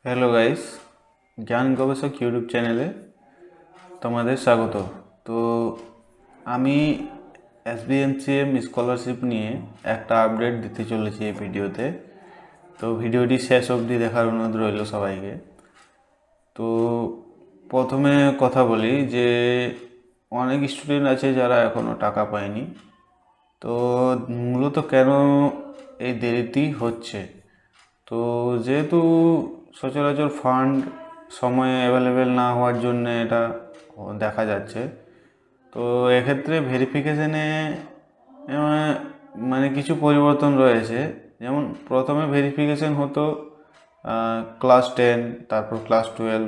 Hello guys, জ্ঞান গবেষক YouTube চ্যানেলে তোমাদের স্বাগত। তো আমি এসবিএমসিএম স্কলারশিপ নিয়ে একটা আপডেট দিতে চলেছি এই ভিডিওতে। তো ভিডিওটি শেষ অবধি দেখার অনুরোধ রইল সবাইকে। তো প্রথমে কথা বলি যে অনেক স্টুডেন্ট আছে যারা এখনও টাকা পায়নি। তো মূলত কেন এই দেরিটি হচ্ছে, তো যেহেতু সচরাচর ফান্ড সময়ে অ্যাভেলেবেল না হওয়ার জন্য এটা দেখা যাচ্ছে। তো এক্ষেত্রে ভেরিফিকেশানে মানে কিছু পরিবর্তন রয়েছে। যেমন প্রথমে ভেরিফিকেশান হতো ক্লাস 10, তারপর ক্লাস 12,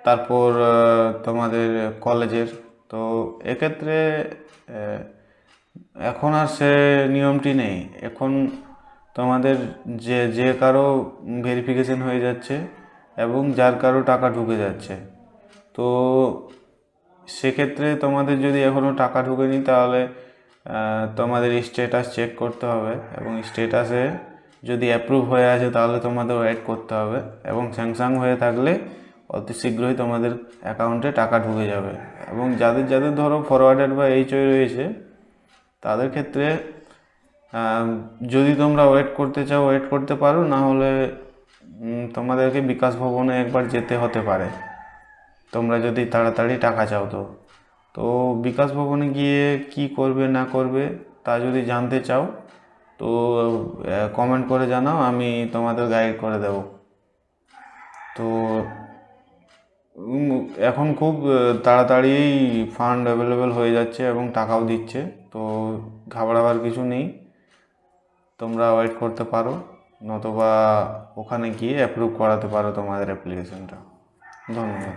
তারপর তোমাদের কলেজের। তো এক্ষেত্রে এখন আর সে নিয়মটি নেই। এখন তোমাদের যে কারো ভেরিফিকেশন হয়ে যাচ্ছে এবং যার কারো টাকা ঢুকে যাচ্ছে। তো সেক্ষেত্রে তোমাদের যদি এখনও টাকা ঢুকেনি তাহলে তোমাদের স্ট্যাটাস চেক করতে হবে, এবং স্ট্যাটাসে যদি অ্যাপ্রুভ হয়ে আছে তাহলে তোমাদের ওয়েট করতে হবে, এবং স্যাংশন হয়ে থাকলে অতি শীঘ্রই তোমাদের অ্যাকাউন্টে টাকা ঢুকে যাবে। এবং যাদের যাদের ধরো ফরওয়ার্ডেড বা এইচওই রয়েছে তাদের ক্ষেত্রে যদি তোমরা ওয়েট করতে চাও ওয়েট করতে পারো, না হলে তোমাদেরকে বিকাশ ভবনে একবার যেতে হতে পারে তোমরা যদি তাড়াতাড়ি টাকা চাও। তো বিকাশ ভবনে গিয়ে কি করবে না করবে তা যদি জানতে চাও তো কমেন্ট করে জানাও, আমি তোমাদের গাইড করে দেব। তো এখন খুব তাড়াতাড়ি ফান্ড অ্যাভেলেবেল হয়ে যাচ্ছে এবং টাকাও দিচ্ছে। তো ঘাবড়াবার কিছু নেই, তোমরা ওয়েট করতে পারো, নতুবা ওখানে গিয়ে অ্যাপ্রুভ করাতে পারো তোমাদের অ্যাপ্লিকেশনটা। ধন্যবাদ।